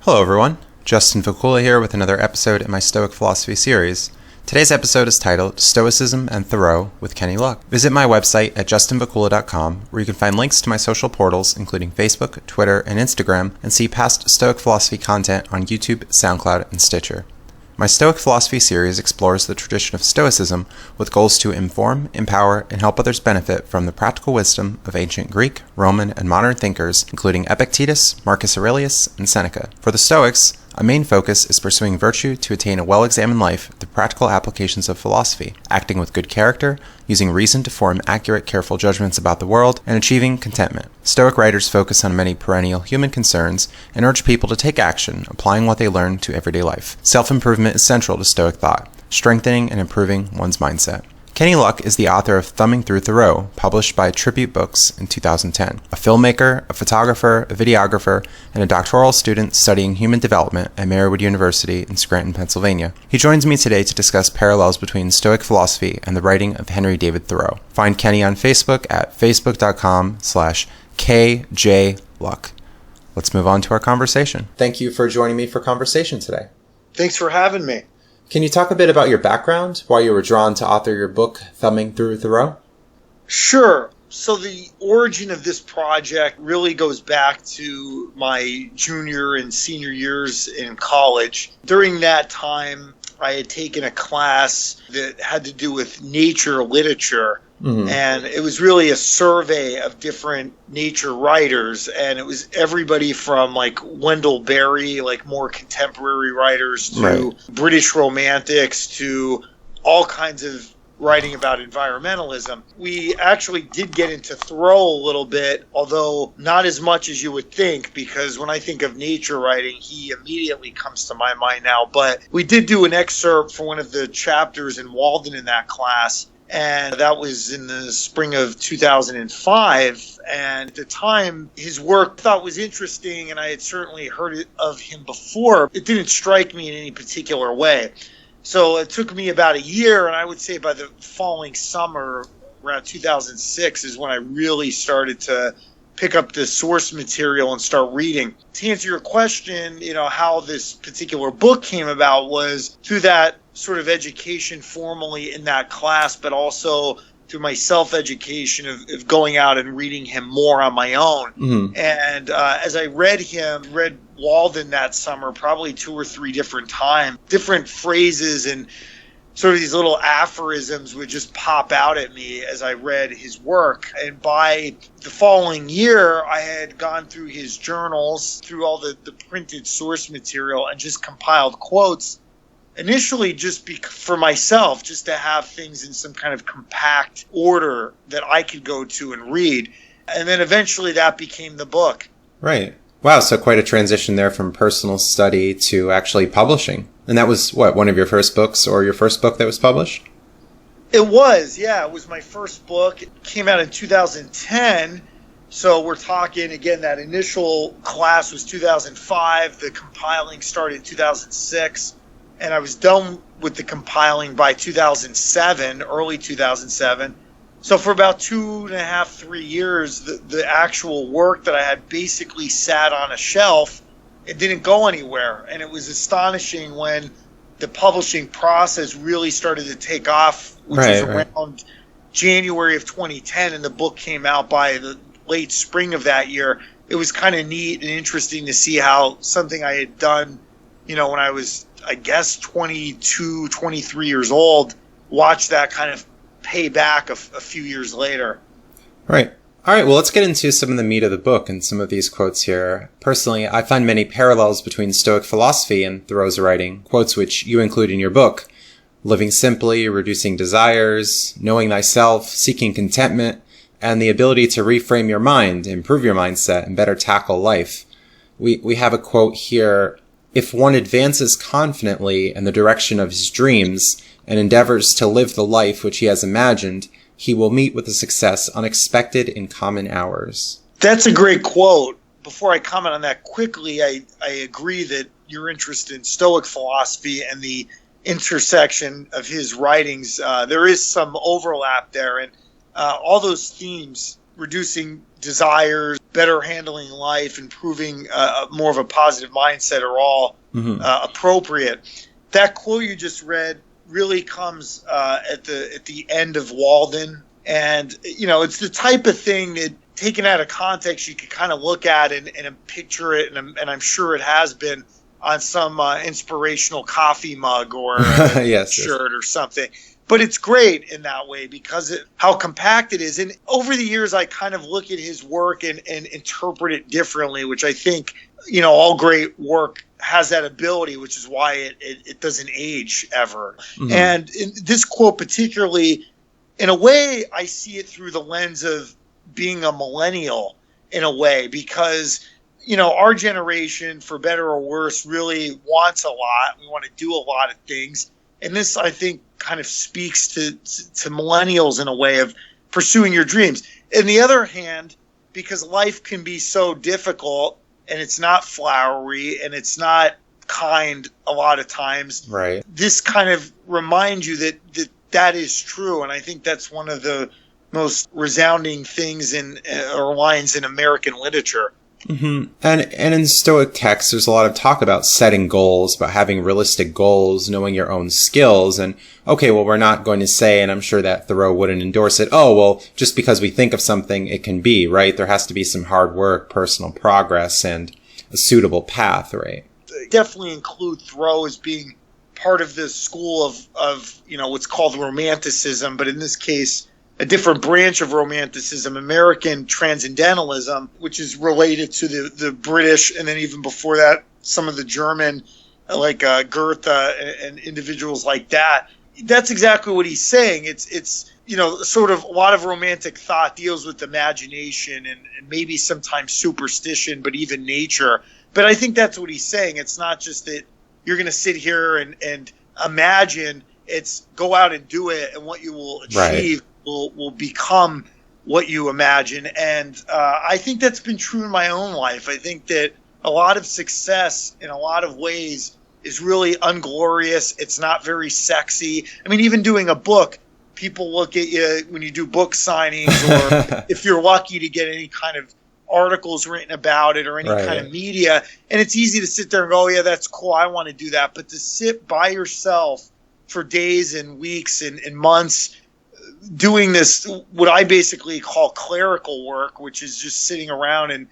Hello everyone, Justin Vacula here with another episode in my Stoic Philosophy series. Today's episode is titled Stoicism and Thoreau with Kenny Luck. Visit my website at justinvacula.com where you can find links to my social portals including Facebook, Twitter, and Instagram, and see past Stoic Philosophy content on YouTube, SoundCloud, and Stitcher. My Stoic Philosophy series explores the tradition of Stoicism with goals to inform, empower, and help others benefit from the practical wisdom of ancient Greek, Roman, and modern thinkers, including Epictetus, Marcus Aurelius, and Seneca. For the Stoics, a main focus is pursuing virtue to attain a well-examined life through practical applications of philosophy, acting with good character, using reason to form accurate, careful judgments about the world, and achieving contentment. Stoic writers focus on many perennial human concerns and urge people to take action, applying what they learn to everyday life. Self-improvement is central to Stoic thought, strengthening and improving one's mindset. Kenny Luck is the author of Thumbing Through Thoreau, published by Tribute Books in 2010. A filmmaker, a photographer, a videographer, and a doctoral student studying human development at Marywood University in Scranton, Pennsylvania. He joins me today to discuss parallels between Stoic philosophy and the writing of Henry David Thoreau. Find Kenny on Facebook at facebook.com/KJLuck. Let's move on to our conversation. Thank you for joining me for conversation today. Thanks for having me. Can you talk a bit about your background, why you were drawn to author your book, Thumbing Through Thoreau? Sure. So the origin of this project really goes back to my junior and senior years in college. During that time, I had taken a class that had to do with nature literature. And it was really a survey of different nature writers, and it was everybody from like Wendell Berry, like more contemporary writers, to British romantics, to all kinds of writing about environmentalism. We actually did get into Thoreau a little bit, although not as much as you would think, because when I think of nature writing, he immediately comes to my mind now. But we did do an excerpt for one of the chapters in Walden in that class, and that was in the spring of 2005. And at the time, his work I thought was interesting, and I had certainly heard of him before. It didn't strike me in any particular way. So it took me about a year, and I would say by the following summer, around 2006, is when I really started to pick up the source material and start reading. To answer your question, how this particular book came about was through that sort of education formally in that class, but also through my self-education of going out and reading him more on my own. And as I read Walden that summer, probably 2 or 3 different times, different phrases and sort of these little aphorisms would just pop out at me as I read his work. And by the following year, I had gone through his journals, through all the printed source material, and just compiled quotes. Initially, just for myself, just to have things in some kind of compact order that I could go to and read. And then eventually that became the book. Right. Wow, so quite a transition there from personal study to actually publishing. And that was, one of your first books, or your first book that was published? It was, yeah. It was my first book. It came out in 2010. So we're talking, again, that initial class was 2005. The compiling started in 2006. And I was done with the compiling by 2007, early 2007. So for about 2.5, 3 years, the actual work that I had basically sat on a shelf. It didn't go anywhere. And it was astonishing when the publishing process really started to take off, which was around January of 2010, and the book came out by the late spring of that year. It was kind of neat and interesting to see how something I had done, when I was, I guess, 22, 23 years old, watch that kind of pay back a few years later. Right. All right, well, let's get into some of the meat of the book and some of these quotes here. Personally, I find many parallels between Stoic philosophy and Thoreau's writing, quotes which you include in your book. Living simply, reducing desires, knowing thyself, seeking contentment, and the ability to reframe your mind, improve your mindset, and better tackle life. We have a quote here: if one advances confidently in the direction of his dreams and endeavors to live the life which he has imagined, he will meet with a success unexpected in common hours. That's a great quote. Before I comment on that quickly, I agree that your interest in Stoic philosophy and the intersection of his writings, there is some overlap there. And all those themes reducing desires, better handling life, improving more of a positive mindset are all appropriate. That quote you just read really comes at the end of Walden. And, it's the type of thing that, taken out of context, you could kind of look at and picture it, and I'm sure it has been on some inspirational coffee mug or shirt or something. But it's great in that way because how compact it is. And over the years, I kind of look at his work and interpret it differently, which I think, all great work has that ability, which is why it doesn't age ever. And in this quote particularly, in a way, I see it through the lens of being a millennial in a way, because our generation, for better or worse, really wants a lot. We want to do a lot of things. And this, I think, kind of speaks to millennials in a way of pursuing your dreams. On the other hand, because life can be so difficult and it's not flowery and it's not kind a lot of times, right? This kind of reminds you that is true. And I think that's one of the most resounding things or lines in American literature. And in Stoic texts, there's a lot of talk about setting goals, about having realistic goals, knowing your own skills. And okay, well, we're not going to say, and I'm sure that Thoreau wouldn't endorse it, oh, well, just because we think of something, it can be, right? There has to be some hard work, personal progress, and a suitable path, right? I definitely include Thoreau as being part of this school of what's called Romanticism, but in this case, a different branch of Romanticism, American Transcendentalism, which is related to the British, and then even before that, some of the German, like Goethe and individuals like that. That's exactly what he's saying. It's sort of a lot of romantic thought deals with imagination and maybe sometimes superstition, but even nature. But I think that's what he's saying. It's not just that you're going to sit here and imagine. It's go out and do it, and what you will achieve. Right. Will become what you imagine. And I think that's been true in my own life. I think that a lot of success in a lot of ways is really unglorious. It's not very sexy. I mean, even doing a book, people look at you when you do book signings or if you're lucky to get any kind of articles written about it or any kind of media. And it's easy to sit there and go, oh, yeah, that's cool. I want to do that. But to sit by yourself for days and weeks and months doing this, what I basically call clerical work, which is just sitting around and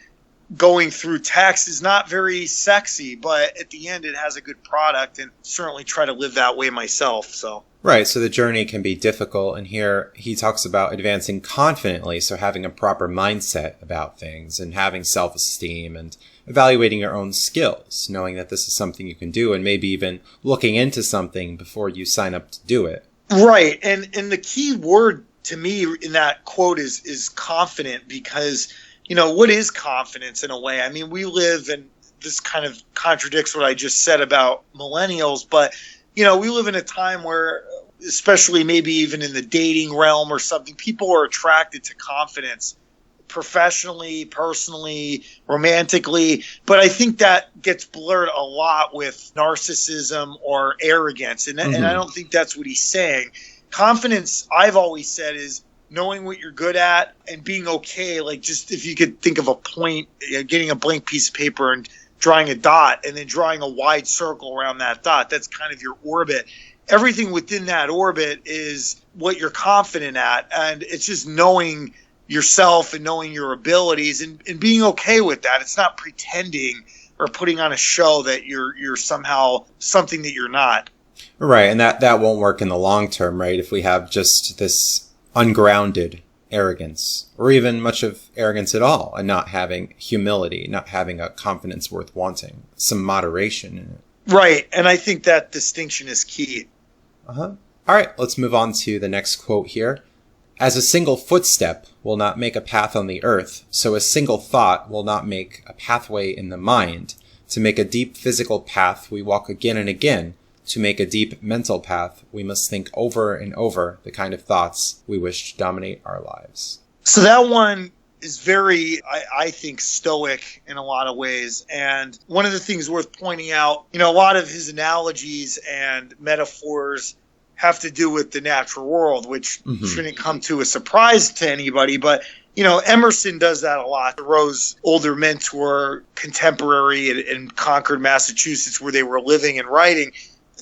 going through text, is not very sexy, but at the end it has a good product, and certainly try to live that way myself. So right, so the journey can be difficult, and here he talks about advancing confidently, so having a proper mindset about things and having self-esteem and evaluating your own skills, knowing that this is something you can do, and maybe even looking into something before you sign up to do it. Right. And the key word to me in that quote is confident, because, what is confidence in a way? I mean, we live, and this kind of contradicts what I just said about millennials, but, we live in a time where, especially maybe even in the dating realm or something, people are attracted to confidence professionally, personally, romantically. But I think that gets blurred a lot with narcissism or arrogance. And I don't think that's what he's saying. Confidence, I've always said, is knowing what you're good at and being okay. Like, just if you could think of a point, getting a blank piece of paper and drawing a dot and then drawing a wide circle around that dot, that's kind of your orbit. Everything within that orbit is what you're confident at. And it's just knowing yourself and knowing your abilities and being okay with that. It's not pretending or putting on a show that you're somehow something that you're not. Right, and that won't work in the long term, right? If we have just this ungrounded arrogance, or even much of arrogance at all, and not having humility, not having a confidence worth wanting, some moderation in it. Right, and I think that distinction is key. All right, let's move on to the next quote here. As a single footstep will not make a path on the earth, so a single thought will not make a pathway in the mind. To make a deep physical path, we walk again and again. To make a deep mental path, we must think over and over the kind of thoughts we wish to dominate our lives. So that one is very, I think, Stoic in a lot of ways. And one of the things worth pointing out, a lot of his analogies and metaphors have to do with the natural world, which shouldn't come to a surprise to anybody. But Emerson does that a lot. Thoreau's older mentor, contemporary in Concord, Massachusetts, where they were living and writing.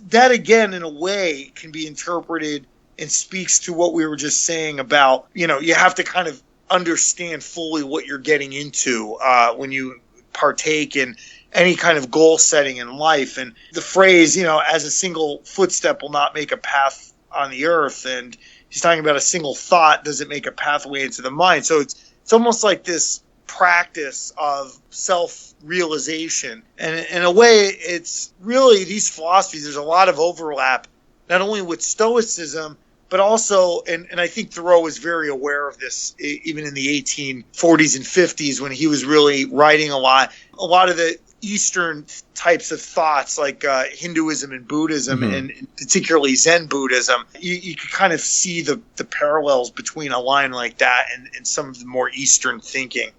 That, again, in a way, can be interpreted and speaks to what we were just saying about, you have to kind of understand fully what you're getting into when you partake in any kind of goal setting in life. And the phrase, as a single footstep will not make a path on the earth. And he's talking about a single thought doesn't make a pathway into the mind. So it's almost like this practice of self-realization. And in a way, it's really these philosophies, there's a lot of overlap, not only with Stoicism, but also, and I think Thoreau was very aware of this, even in the 1840s and 50s when he was really writing a lot of the Eastern types of thoughts like Hinduism and Buddhism, and particularly Zen Buddhism. You could kind of see the parallels between a line like that and some of the more Eastern thinking.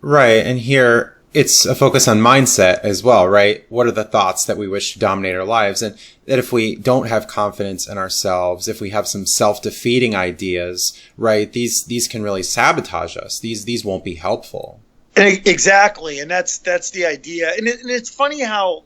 Right. And here it's a focus on mindset as well, right? What are the thoughts that we wish to dominate our lives? And that if we don't have confidence in ourselves, if we have some self-defeating ideas, right, these can really sabotage us. These won't be helpful. Exactly. And that's the idea. And it's funny how,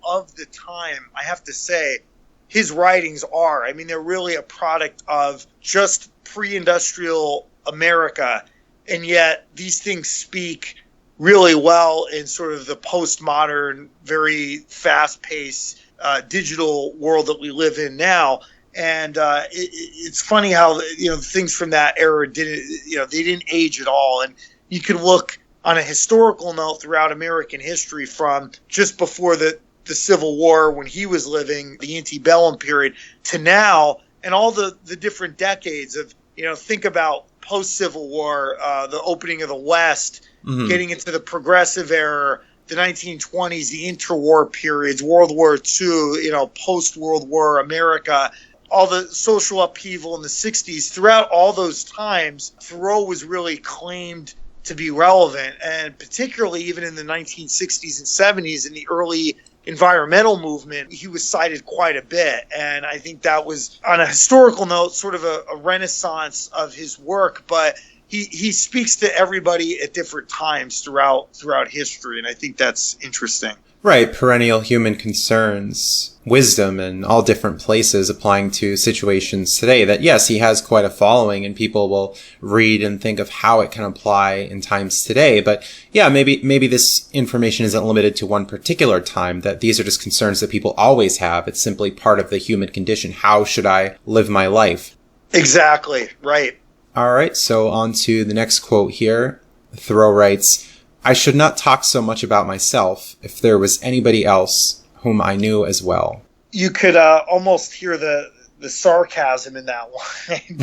of the time, I have to say, his writings are, they're really a product of just pre-industrial America. And yet these things speak really well in sort of the postmodern, very fast-paced digital world that we live in now. And it's funny how things from that era they didn't age at all. And you can look on a historical note throughout American history from just before the Civil War when he was living, the antebellum period, to now, and all the different decades of think about post-Civil War, the opening of the West, getting into the progressive era, the 1920s, the interwar periods, World War II, post-World War America, all the social upheaval in the 60s. Throughout all those times, Thoreau was really claimed to be relevant, and particularly even in the 1960s and 70s in the early environmental movement, he was cited quite a bit. And I think that was, on a historical note, sort of a renaissance of his work, but he speaks to everybody at different times throughout history, and I think that's interesting. Right, perennial human concerns, wisdom in all different places applying to situations today that, yes, he has quite a following and people will read and think of how it can apply in times today. But yeah, maybe this information isn't limited to one particular time, that these are just concerns that people always have. It's simply part of the human condition. How should I live my life? Exactly, right. All right, so on to the next quote here. Thoreau writes, "I should not talk so much about myself if there was anybody else whom I knew as well." You could almost hear the sarcasm in that line,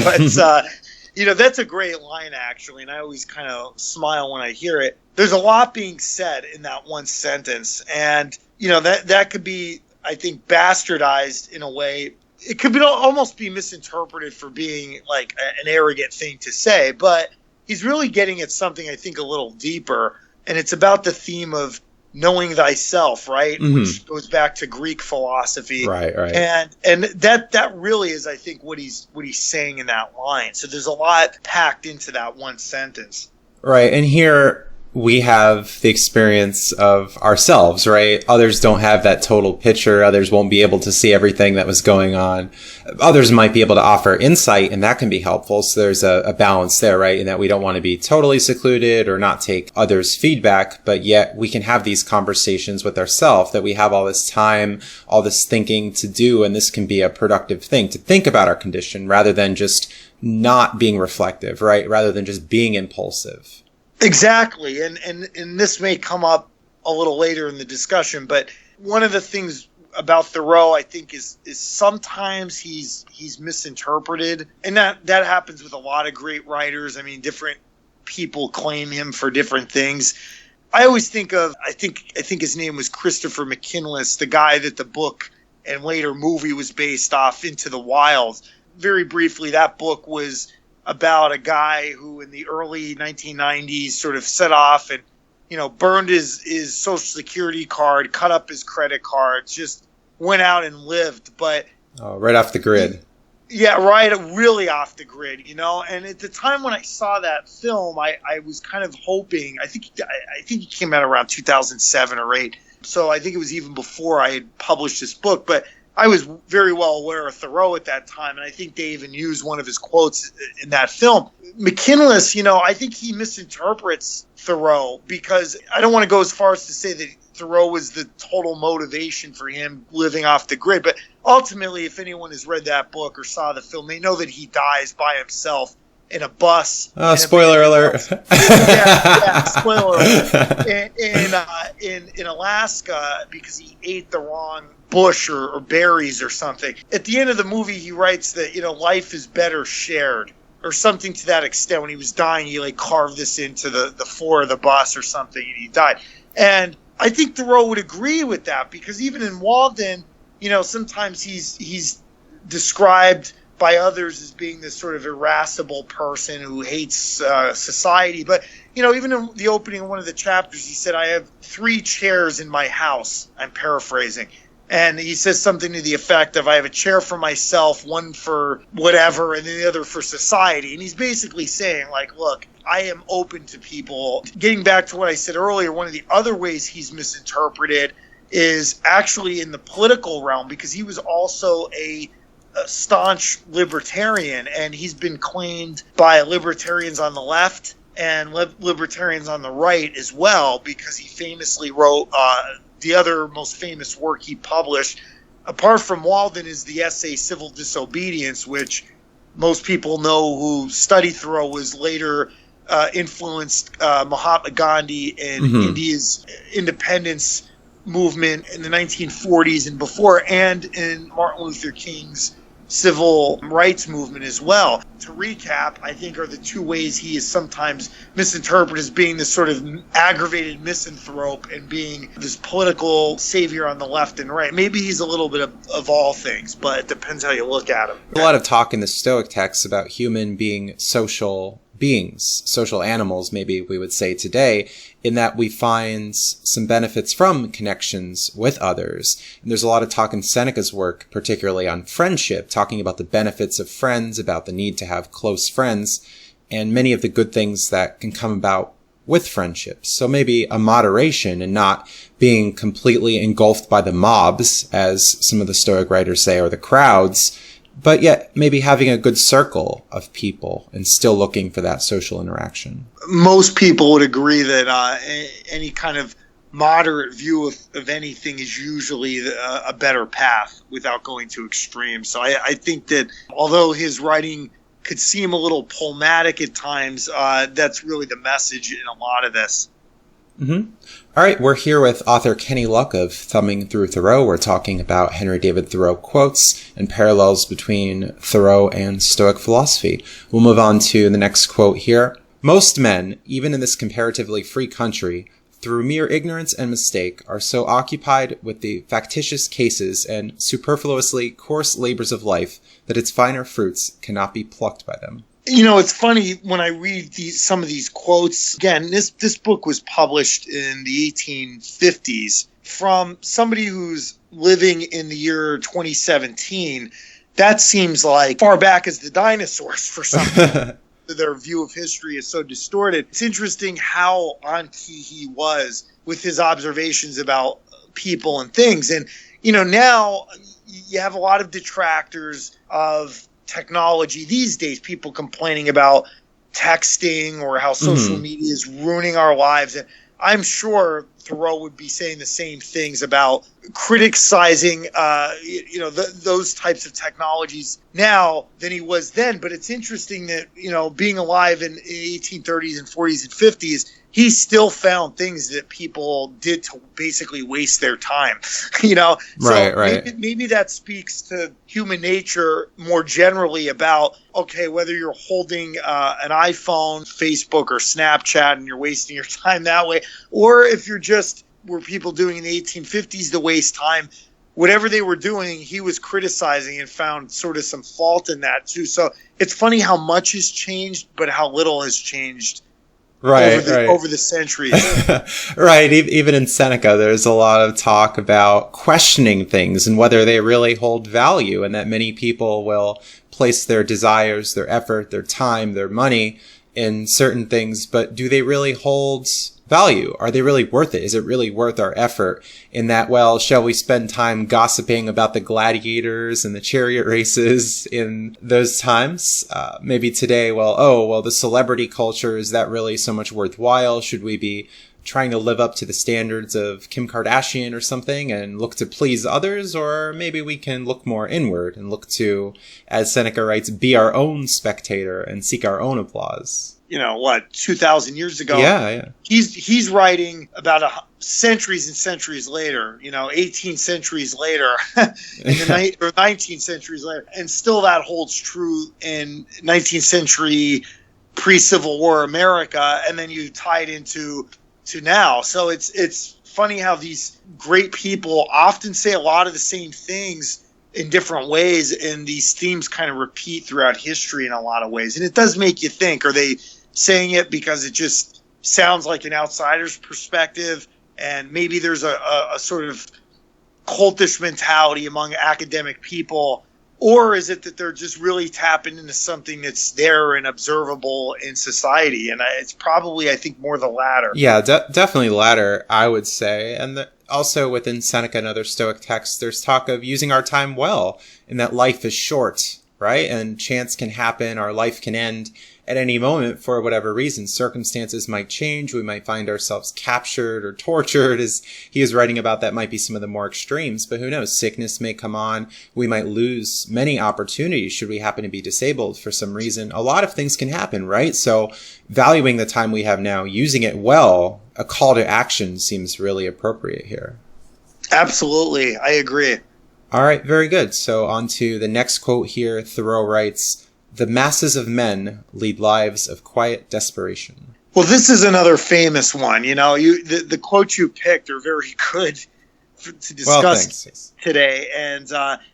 but that's a great line actually, and I always kind of smile when I hear it. There's a lot being said in that one sentence, and that could be, I think, bastardized in a way. It could almost be misinterpreted for being like an arrogant thing to say, but he's really getting at something I think a little deeper. And it's about the theme of knowing thyself, right? Which goes back to Greek philosophy. Right. And that really is, I think, what he's saying in that line. So there's a lot packed into that one sentence. Right. And here we have the experience of ourselves, right? Others don't have that total picture. Others won't be able to see everything that was going on. Others might be able to offer insight, and that can be helpful. So there's a balance there, right? In that we don't want to be totally secluded or not take others' feedback, but yet we can have these conversations with ourselves, that we have all this time, all this thinking to do, and this can be a productive thing to think about our condition rather than just not being reflective, right? Rather than just being impulsive. Exactly. And this may come up a little later in the discussion, but one of the things about Thoreau, I think, is sometimes he's misinterpreted. And that happens with a lot of great writers. Different people claim him for different things. I always think of, I think his name was Christopher McKinless, the guy that the book and later movie was based off, Into the Wild. Very briefly, that book was about a guy who in the early 1990s sort of set off and, burned his Social Security card, cut up his credit cards, just went out and lived. But right off the grid. Yeah, right. Really off the grid, And at the time when I saw that film, I was kind of hoping. I think he came out around 2007 or 8. So I think it was even before I had published this book. But I was very well aware of Thoreau at that time, and I think they even used one of his quotes in that film. McKinless, I think he misinterprets Thoreau, because I don't want to go as far as to say that Thoreau was the total motivation for him living off the grid. But ultimately, if anyone has read that book or saw the film, they know that he dies by himself in a bus. Oh, spoiler alert. Yeah, spoiler alert. In Alaska, because he ate the wrong bush or berries or something. At the end of the movie, he writes that, life is better shared, or something to that extent. When he was dying, he carved this into the floor of the bus or something, and he died. And I think Thoreau would agree with that, because even in Walden, sometimes he's described by others as being this sort of irascible person who hates society. But, even in the opening of one of the chapters, he said, I have 3 chairs in my house. I'm paraphrasing. And he says something to the effect of, I have a chair for myself, one for whatever, and then the other for society. And he's basically saying, look, I am open to people. Getting back to what I said earlier, one of the other ways he's misinterpreted is actually in the political realm, because he was also a staunch libertarian, and he's been claimed by libertarians on the left and libertarians on the right as well, because he famously wrote the other most famous work he published, apart from Walden, is the essay Civil Disobedience, which most people know who study Thoreau was later influenced Mahatma Gandhi in India's independence movement in the 1940s and before, and in Martin Luther King's civil rights movement as well. To recap, I think are the 2 ways he is sometimes misinterpreted as being this sort of aggravated misanthrope and being this political savior on the left and right. Maybe he's a little bit of all things, but it depends how you look at him. A lot of talk in the Stoic texts about human being social beings, social animals, maybe we would say today, in that we find some benefits from connections with others. And there's a lot of talk in Seneca's work, particularly on friendship, talking about the benefits of friends, about the need to have close friends, and many of the good things that can come about with friendships. So maybe a moderation and not being completely engulfed by the mobs, as some of the Stoic writers say, or the crowds, but yet maybe having a good circle of people and still looking for that social interaction. Most people would agree that any kind of moderate view of anything is usually a better path without going to extremes. So I think that although his writing could seem a little polematic at times, that's really the message in a lot of this. Mm-hmm. All right, we're here with author Kenny Luck of Thumbing Through Thoreau. We're talking about Henry David Thoreau quotes and parallels between Thoreau and Stoic philosophy. We'll move on to the next quote here. Most men, even in this comparatively free country, through mere ignorance and mistake, are so occupied with the factitious cases and superfluously coarse labors of life that its finer fruits cannot be plucked by them. It's funny when I read some of these quotes. Again, this book was published in the 1850s from somebody who's living in the year 2017. That seems like far back as the dinosaurs for some people. Their view of history is so distorted. It's interesting how on key he was with his observations about people and things. And, now you have a lot of detractors of technology these days, people complaining about texting or how social media is ruining our lives. And I'm sure Thoreau would be saying the same things about criticizing, those types of technologies now than he was then. But it's interesting that, being alive in the 1830s and 40s and 50s, he still found things that people did to basically waste their time, Right. Maybe that speaks to human nature more generally about, okay, whether you're holding an iPhone, Facebook, or Snapchat and you're wasting your time that way, or if you're just were people doing in the 1850s to waste time, whatever they were doing, he was criticizing and found sort of some fault in that too. So it's funny how much has changed, but how little has changed over the centuries. Right. Even in Seneca, there's a lot of talk about questioning things and whether they really hold value, and that many people will place their desires, their effort, their time, their money in certain things, but do they really hold value? Are they really worth it? Is it really worth our effort in that, well, shall we spend time gossiping about the gladiators and the chariot races in those times? Maybe today, the celebrity culture, is that really so much worthwhile? Should we be trying to live up to the standards of Kim Kardashian or something and look to please others? Or maybe we can look more inward and look to, as Seneca writes, be our own spectator and seek our own applause. 2,000 years ago. Yeah. He's writing about centuries and centuries later, 18 centuries later, or 19 centuries later. And still that holds true in 19th century pre-Civil War America. And then you tie it into now. So it's funny how these great people often say a lot of the same things in different ways, and these themes kind of repeat throughout history in a lot of ways. And it does make you think, are they saying it because it just sounds like an outsider's perspective, and maybe there's a sort of cultish mentality among academic people, or is it that they're just really tapping into something that's there and observable in society? And it's probably, I think, more the latter. Yeah, definitely the latter, I would say. And also within Seneca and other Stoic texts, there's talk of using our time well, and that life is short, right? And chance can happen, our life can end at any moment for whatever reason. Circumstances might change. We might find ourselves captured or tortured, as he is writing about. That might be some of the more extremes, but who knows? Sickness may come on. We might lose many opportunities should we happen to be disabled for some reason. A lot of things can happen, right? So valuing the time we have now, using it well, a call to action seems really appropriate here. Absolutely. I agree. All right. Very good. So on to the next quote here. Thoreau writes, "The masses of men lead lives of quiet desperation." Well, this is another famous one. The quotes you picked are very good to discuss today. And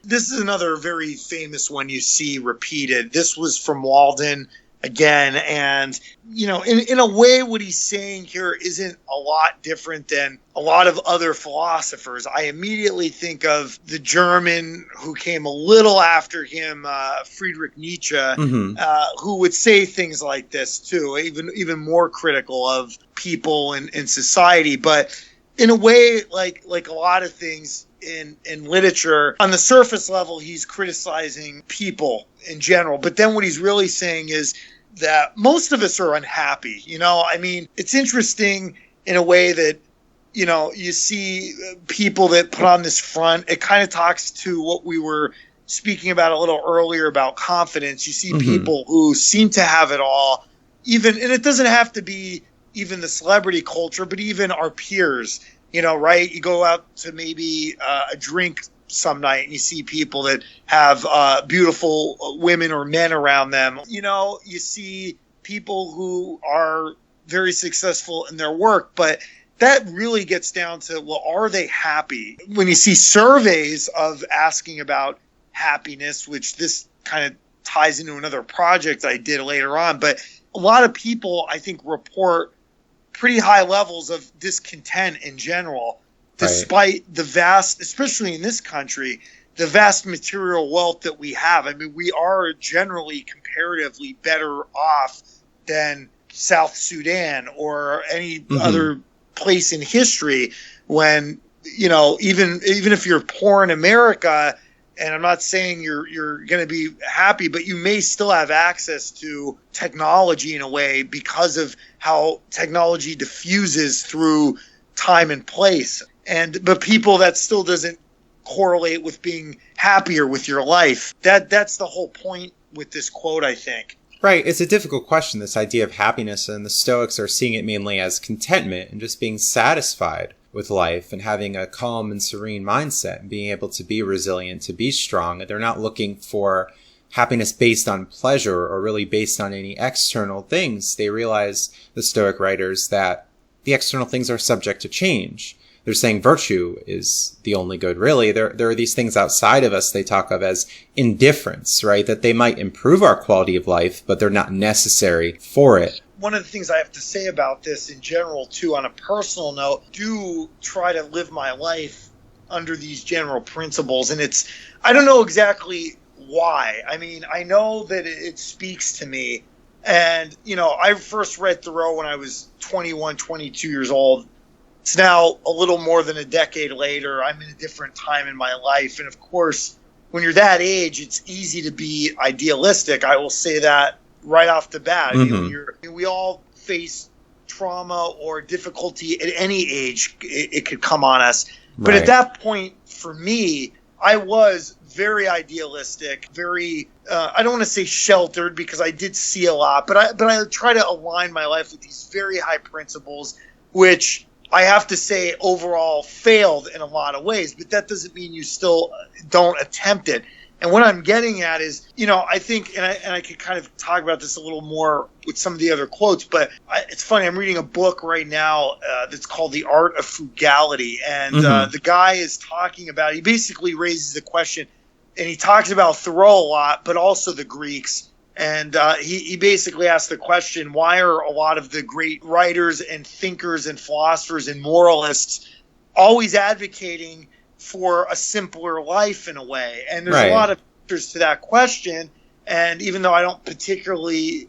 this is another very famous one you see repeated. This was from Walden again. And, in a way, what he's saying here isn't a lot different than a lot of other philosophers. I immediately think of the German who came a little after him, Friedrich Nietzsche, who would say things like this too, even more critical of people and society. But in a way, like a lot of things in literature, on the surface level, he's criticizing people in general. But then what he's really saying is that most of us are unhappy. It's interesting in a way that, you see people that put on this front. It kind of talks to what we were speaking about a little earlier about confidence. You see people who seem to have it all, and it doesn't have to be even the celebrity culture, but even our peers, right? You go out to maybe a drink some night and you see people that have beautiful women or men around them. You see people who are very successful in their work, but that really gets down to, well, are they happy? When you see surveys of asking about happiness, which this kind of ties into another project I did later on, but a lot of people, I think, report pretty high levels of discontent in general, despite the vast, especially in this country, the vast material wealth that we have. We are generally comparatively better off than South Sudan or any other place in history, when, even if you're poor in America, and I'm not saying you're going to be happy, but you may still have access to technology in a way because of how technology diffuses through time and place. But people, that still doesn't correlate with being happier with your life. That's the whole point with this quote, I think. Right. It's a difficult question, this idea of happiness, and the Stoics are seeing it mainly as contentment and just being satisfied with life and having a calm and serene mindset and being able to be resilient, to be strong. They're not looking for happiness based on pleasure or really based on any external things. They realize, the Stoic writers, that the external things are subject to change. They're saying virtue is the only good, really. There are these things outside of us they talk of as indifference, right? That they might improve our quality of life, but they're not necessary for it. one of the things I have to say about this in general, too, on a personal note, do try to live my life under these general principles. And I don't know exactly why. I mean, I know that it speaks to me. And, I first read Thoreau when I was 21, 22 years old. It's now a little more than a decade later. I'm in a different time in my life. And of course, when you're that age, it's easy to be idealistic. I will say that right off the bat. Mm-hmm. We all face trauma or difficulty at any age. It could come on us. But at that point, for me, I was very idealistic, very, I don't want to say sheltered because I did see a lot, but I try to align my life with these very high principles, which I have to say overall failed in a lot of ways, but that doesn't mean you still don't attempt it. And what I'm getting at is, I think, and I could kind of talk about this a little more with some of the other quotes, but it's funny. I'm reading a book right now that's called The Art of Frugality. And the guy is talking about, he basically raises the question, and he talks about Thoreau a lot, but also the Greeks. And he basically asked the question, why are a lot of the great writers and thinkers and philosophers and moralists always advocating for a simpler life in a way? And there's a lot of answers to that question. And even though I don't particularly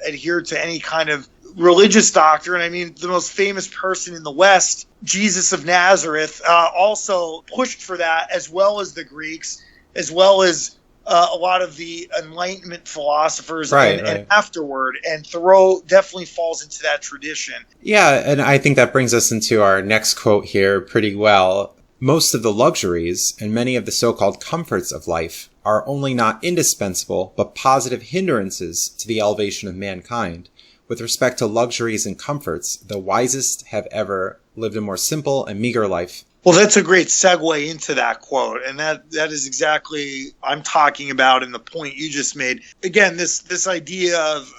adhere to any kind of religious doctrine, I mean, the most famous person in the West, Jesus of Nazareth, also pushed for that, as well as the Greeks, as well as a lot of the Enlightenment philosophers and afterward. And Thoreau definitely falls into that tradition. Yeah, and I think that brings us into our next quote here pretty well. Most of the luxuries and many of the so-called comforts of life are only not indispensable, but positive hindrances to the elevation of mankind. With respect to luxuries and comforts, the wisest have ever lived a more simple and meager life. Well, that's a great segue into that quote. And that is exactly I'm talking about in the point you just made. Again, this idea of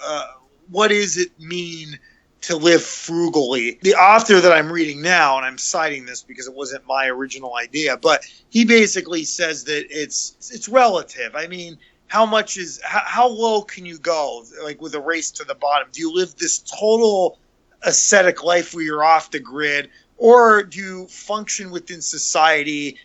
what does it mean to live frugally? The author that I'm reading now, and I'm citing this because it wasn't my original idea, but he basically says that it's relative. I mean, how low can you go, like with a race to the bottom? Do you live this total ascetic life where you're off the grid, or do you function within society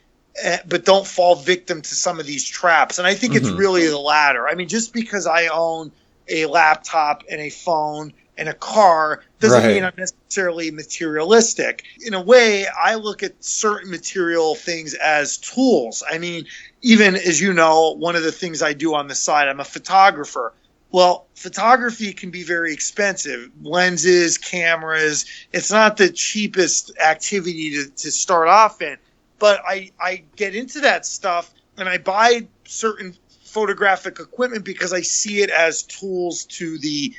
but don't fall victim to some of these traps? And I think it's really the latter. I mean, just because I own a laptop and a phone and a car doesn't mean I'm necessarily materialistic. In a way, I look at certain material things as tools. I mean, even as you know, one of the things I do on the side, I'm a photographer. Well, photography can be very expensive. Lenses, cameras. It's not the cheapest activity to start off in. But I get into that stuff and I buy certain photographic equipment because I see it as tools to the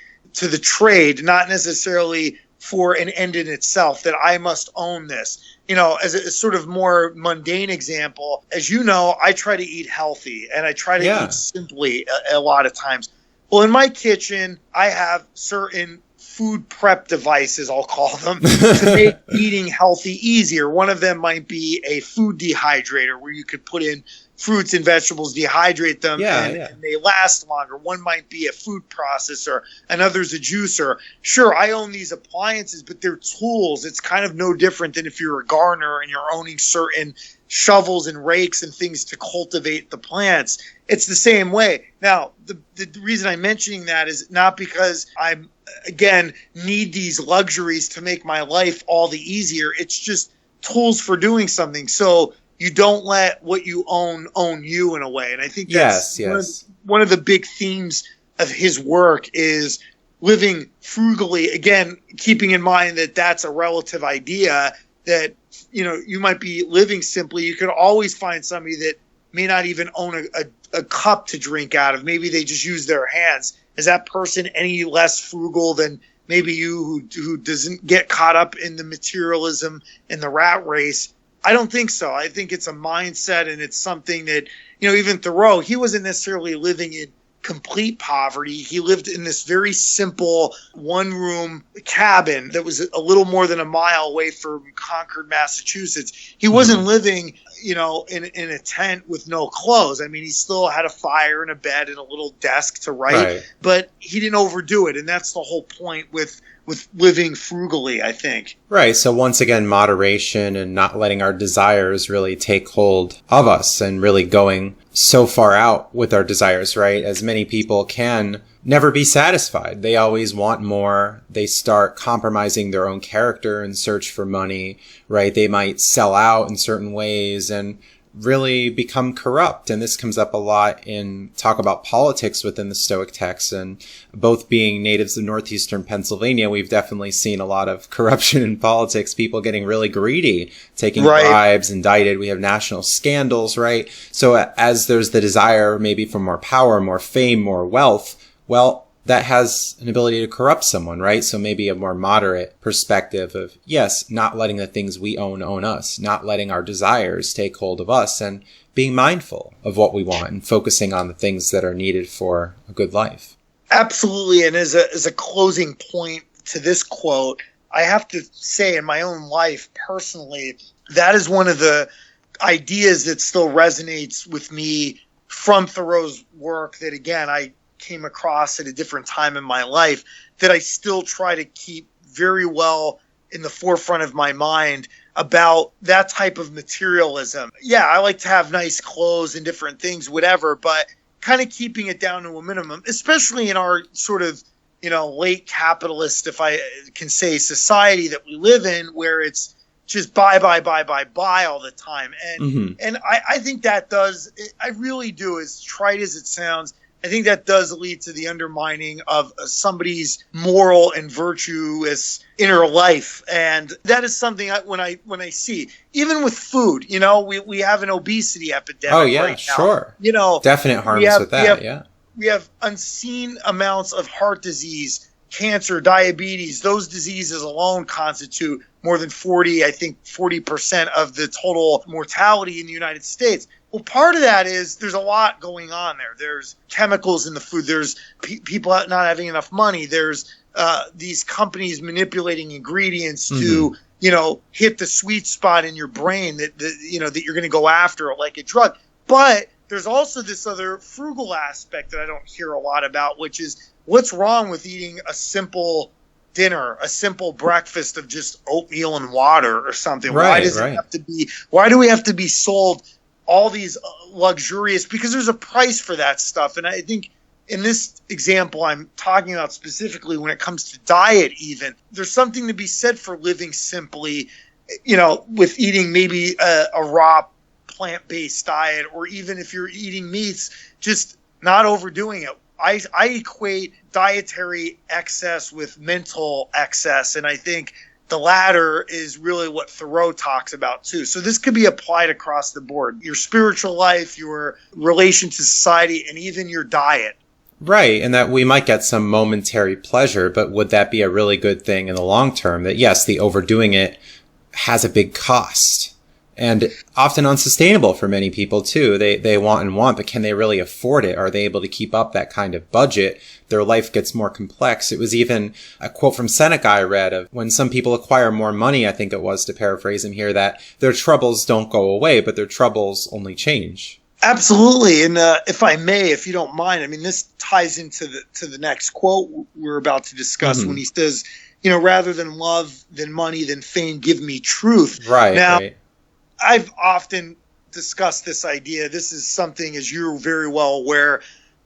trade, not necessarily for an end in itself, that I must own this. As a sort of more mundane example, as you know, I try to eat healthy and I try to eat simply a lot of times. Well, in my kitchen, I have certain food prep devices, I'll call them, to make eating healthy easier. One of them might be a food dehydrator where you could put in fruits and vegetables, dehydrate them, and they last longer. One might be a food processor, another's a juicer. Sure, I own these appliances, but they're tools. It's kind of no different than if you're a gardener and you're owning certain shovels and rakes and things to cultivate the plants. It's the same way. Now, the reason I'm mentioning that is not because I'm, again, need these luxuries to make my life all the easier. It's just tools for doing something. So you don't let what you own you in a way. And I think that's one of the big themes of his work is living frugally. Again, keeping in mind that that's a relative idea, that you might be living simply. You could always find somebody that may not even own a cup to drink out of. Maybe they just use their hands. Is that person any less frugal than maybe you who doesn't get caught up in the materialism and the rat race? I don't think so. I think it's a mindset, and it's something that, even Thoreau, he wasn't necessarily living in complete poverty. He lived in this very simple one-room cabin that was a little more than a mile away from Concord, Massachusetts. He wasn't living, in a tent with no clothes. I mean, he still had a fire and a bed and a little desk to write, but he didn't overdo it. And that's the whole point with living frugally, I think. Right. So once again, moderation and not letting our desires really take hold of us and really going so far out with our desires, right? As many people can never be satisfied. They always want more. They start compromising their own character in search for money, right? They might sell out in certain ways and really become corrupt. And this comes up a lot in talk about politics within the Stoic texts. And both being natives of northeastern Pennsylvania, we've definitely seen a lot of corruption in politics, people getting really greedy, taking bribes, indicted. We have national scandals, right? So as there's the desire maybe for more power, more fame, more wealth, well, that has an ability to corrupt someone, right? So maybe a more moderate perspective of, yes, not letting the things we own us, not letting our desires take hold of us, and being mindful of what we want and focusing on the things that are needed for a good life. Absolutely. And as a closing point to this quote, I have to say in my own life personally, that is one of the ideas that still resonates with me from Thoreau's work that, again, I came across at a different time in my life, that I still try to keep very well in the forefront of my mind about that type of materialism. Yeah, I like to have nice clothes and different things, whatever, but kind of keeping it down to a minimum, especially in our sort of, late capitalist, if I can say, society that we live in, where it's just buy all the time. And I think that does, I really do, as trite as it sounds, I think that does lead to the undermining of somebody's moral and virtuous inner life. And that is something when I see, even with food, we have an obesity epidemic. Oh, yeah, right now. sure. Definite harms with that, We have unseen amounts of heart disease, cancer, diabetes. Those diseases alone constitute more than 40% of the total mortality in the United States. Well, part of that is there's a lot going on there. There's chemicals in the food. There's people not having enough money. There's these companies manipulating ingredients to, hit the sweet spot in your brain that you're going to go after like a drug. But there's also this other frugal aspect that I don't hear a lot about, which is what's wrong with eating a simple dinner, a simple breakfast of just oatmeal and water or something. Why do we have to be sold all these luxurious, because there's a price for that stuff. And I think in this example I'm talking about specifically when it comes to diet even, there's something to be said for living simply, with eating maybe a raw plant-based diet, or even if you're eating meats, just not overdoing it. I equate dietary excess with mental excess, and I think the latter is really what Thoreau talks about too. So this could be applied across the board. Your spiritual life, your relation to society, and even your diet. Right, and that we might get some momentary pleasure, but would that be a really good thing in the long term? That yes, the overdoing it has a big cost. And often unsustainable for many people too. They want, but can they really afford it? Are they able to keep up that kind of budget? Their life gets more complex. It was even a quote from Seneca I read of when some people acquire more money, I think it was, to paraphrase him here, that their troubles don't go away, but their troubles only change. Absolutely. And if I may, if you don't mind, I mean, this ties into the next quote we're about to discuss when he says, rather than love, than money, than fame, give me truth. Right. Now, right. I've often discussed this idea. This is something, as you're very well aware,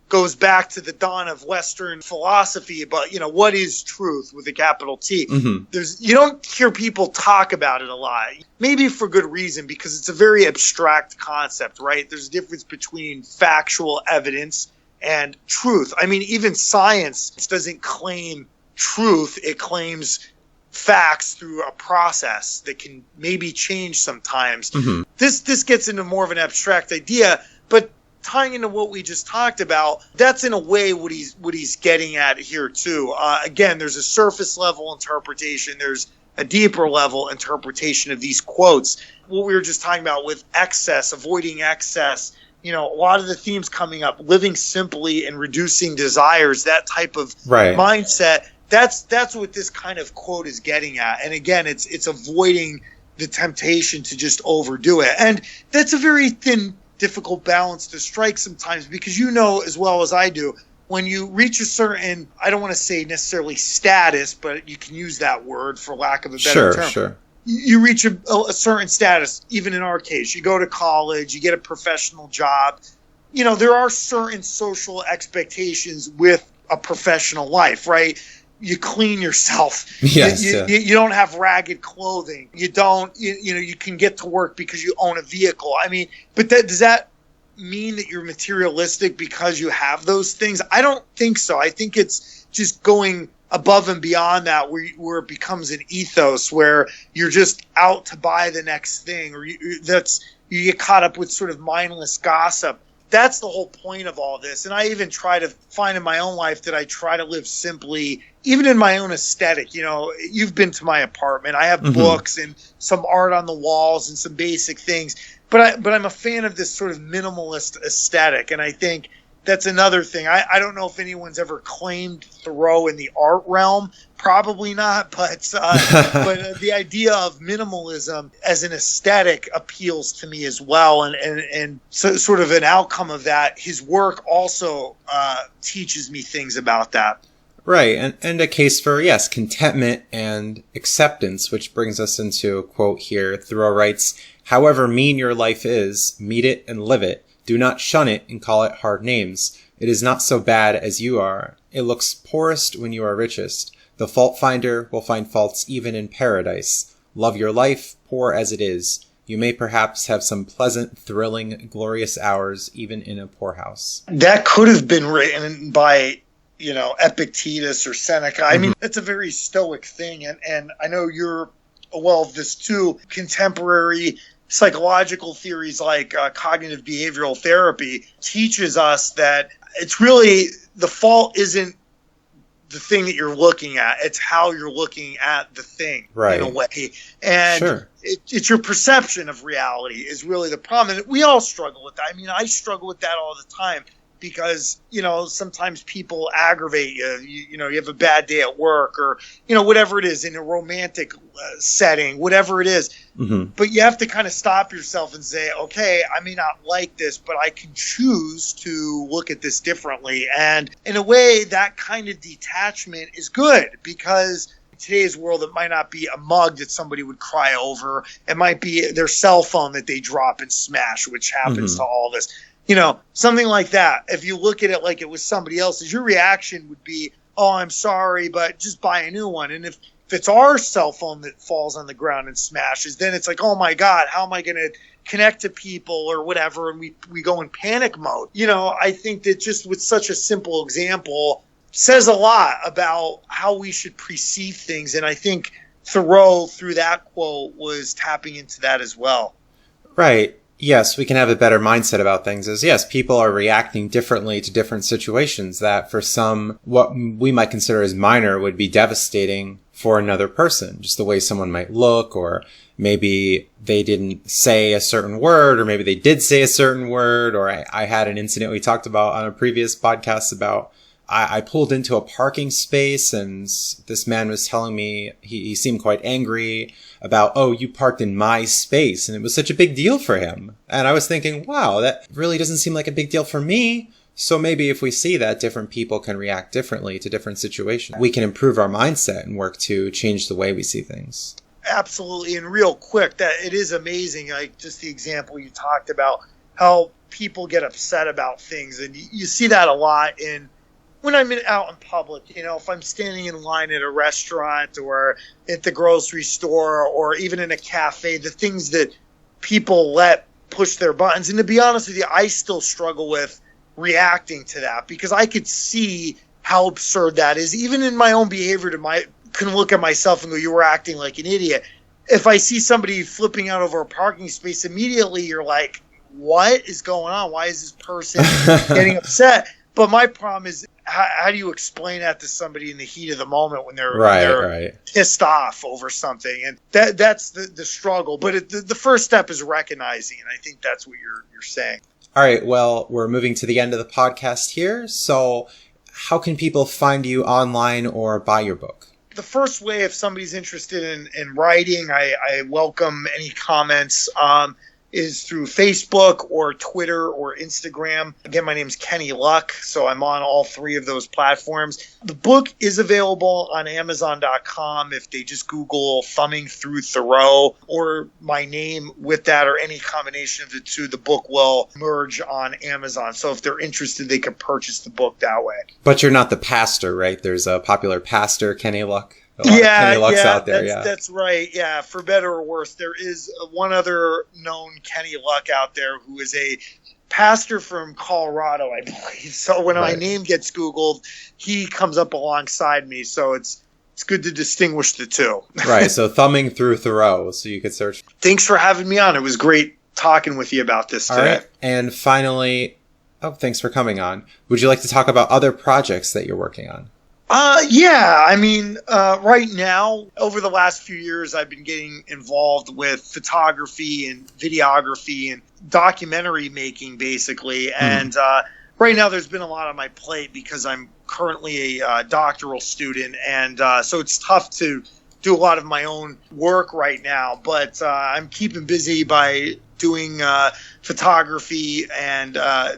goes back to the dawn of Western philosophy about, what is truth with a capital T. You don't hear people talk about it a lot, maybe for good reason, because it's a very abstract concept, right? There's a difference between factual evidence and truth. I mean, even science doesn't claim truth. It claims facts through a process that can maybe change sometimes. This gets into more of an abstract idea, but tying into what we just talked about, that's in a way what he's getting at here too. Again, there's a surface level interpretation. There's a deeper level interpretation of these quotes. What we were just talking about with excess, avoiding excess, a lot of the themes coming up, living simply and reducing desires, that type of mindset. That's what this kind of quote is getting at. And again, it's avoiding the temptation to just overdo it. And that's a very thin, difficult balance to strike sometimes, because as well as I do, when you reach a certain, I don't want to say necessarily status, but you can use that word for lack of a better term. Sure. You reach a certain status, even in our case. You go to college, you get a professional job. There are certain social expectations with a professional life, right? You clean yourself. Yes, you don't have ragged clothing. You don't, you can get to work because you own a vehicle. I mean, but does that mean that you're materialistic because you have those things? I don't think so. I think it's just going above and beyond that, where it becomes an ethos where you're just out to buy the next thing, or you get caught up with sort of mindless gossip. That's the whole point of all this. And I even try to find in my own life that I try to live simply, even in my own aesthetic. You've been to my apartment. I have books and some art on the walls and some basic things. But I'm a fan of this sort of minimalist aesthetic. And I think that's another thing. I don't know if anyone's ever claimed Thoreau in the art realm. Probably not. But the idea of minimalism as an aesthetic appeals to me as well. And so sort of an outcome of that, his work also teaches me things about that. Right. And a case for, yes, contentment and acceptance, which brings us into a quote here. Thoreau writes, "However mean your life is, meet it and live it. Do not shun it and call it hard names. It is not so bad as you are. It looks poorest when you are richest. The fault finder will find faults even in paradise. Love your life, poor as it is. You may perhaps have some pleasant, thrilling, glorious hours even in a poorhouse." That could have been written by, Epictetus or Seneca. I mean, that's a very Stoic thing. And I know you're aware of this too. Contemporary psychological theories like cognitive behavioral therapy teaches us that it's really, the fault isn't the thing that you're looking at. It's how you're looking at the thing, in a way. And it's your perception of reality is really the problem. And we all struggle with that. I mean, I struggle with that all the time because, sometimes people aggravate you. You have a bad day at work or, whatever it is, in a romantic setting, whatever it is. Mm-hmm. But you have to kind of stop yourself and say, okay, I may not like this, but I can choose to look at this differently. And in a way, that kind of detachment is good, because in today's world, it might not be a mug that somebody would cry over. It might be their cell phone that they drop and smash, which happens to all of us. Something like that. If you look at it like it was somebody else's, your reaction would be, oh, I'm sorry, but just buy a new one. And if it's our cell phone that falls on the ground and smashes, then it's like, oh my God, how am I going to connect to people or whatever? And we go in panic mode. I think that just with such a simple example says a lot about how we should perceive things. And I think Thoreau, through that quote, was tapping into that as well. Right. Yes, we can have a better mindset about things as, yes, people are reacting differently to different situations that for some, what we might consider as minor would be devastating for another person. Just the way someone might look, or maybe they didn't say a certain word, or maybe they did say a certain word, or I had an incident we talked about on a previous podcast about I pulled into a parking space and this man was telling me, he seemed quite angry about, oh, you parked in my space. And it was such a big deal for him. And I was thinking, wow, that really doesn't seem like a big deal for me. So maybe if we see that different people can react differently to different situations, we can improve our mindset and work to change the way we see things. Absolutely. And real quick, that it is amazing. Like just the example you talked about, how people get upset about things. And you see that a lot when I'm out in public. If I'm standing in line at a restaurant or at the grocery store or even in a cafe, the things that people let push their buttons. And to be honest with you, I still struggle with reacting to that, because I could see how absurd that is. Even in my own behavior, can look at myself and go, you were acting like an idiot. If I see somebody flipping out over a parking space, immediately you're like, what is going on? Why is this person getting upset? But my problem is, how do you explain that to somebody in the heat of the moment when they're, Right. pissed off over something? And that's the struggle. But the first step is recognizing, and I think that's what you're saying. All right, well, we're moving to the end of the podcast here. So how can people find you online or buy your book? The first way, if somebody's interested in writing, I welcome any comments, is through Facebook or Twitter or Instagram. Again, my name's Kenny Luck, so I'm on all three of those platforms. The book is available on Amazon.com if they just Google Thumbing Through Thoreau or my name with that, or any combination of the two. The book will merge on Amazon. So if they're interested, they can purchase the book that way. But you're not the pastor, right? There's a popular pastor, Kenny Luck. Yeah, Kenny Luck's out there, that's right. Yeah, for better or worse, there is one other known Kenny Luck out there who is a pastor from Colorado, I believe. So when my name gets Googled, he comes up alongside me. So it's good to distinguish the two. Right. So Thumbing Through Thoreau. So you could search. Thanks for having me on. It was great talking with you about this today. All right. And finally, thanks for coming on. Would you like to talk about other projects that you're working on? Yeah. I mean, right now, over the last few years, I've been getting involved with photography and videography and documentary making, basically. And right now, there's been a lot on my plate because I'm currently a doctoral student. And so it's tough to do a lot of my own work right now. But I'm keeping busy by doing photography and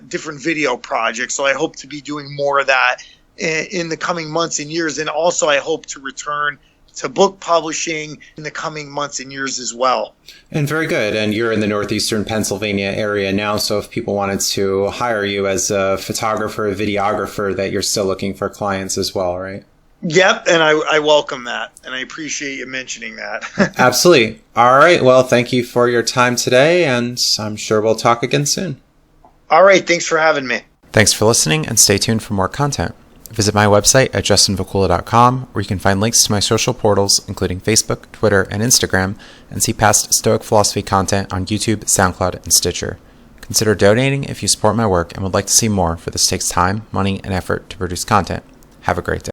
different video projects. So I hope to be doing more of that in the coming months and years. And also I hope to return to book publishing in the coming months and years as well. And very good. And you're in the northeastern Pennsylvania area now. So if people wanted to hire you as a photographer, a videographer, that you're still looking for clients as well, right? Yep. And I welcome that. And I appreciate you mentioning that. Absolutely. All right. Well, thank you for your time today. And I'm sure we'll talk again soon. All right. Thanks for having me. Thanks for listening, and stay tuned for more content. Visit my website at justinvacula.com, where you can find links to my social portals, including Facebook, Twitter, and Instagram, and see past Stoic Philosophy content on YouTube, SoundCloud, and Stitcher. Consider donating if you support my work and would like to see more, for this takes time, money, and effort to produce content. Have a great day.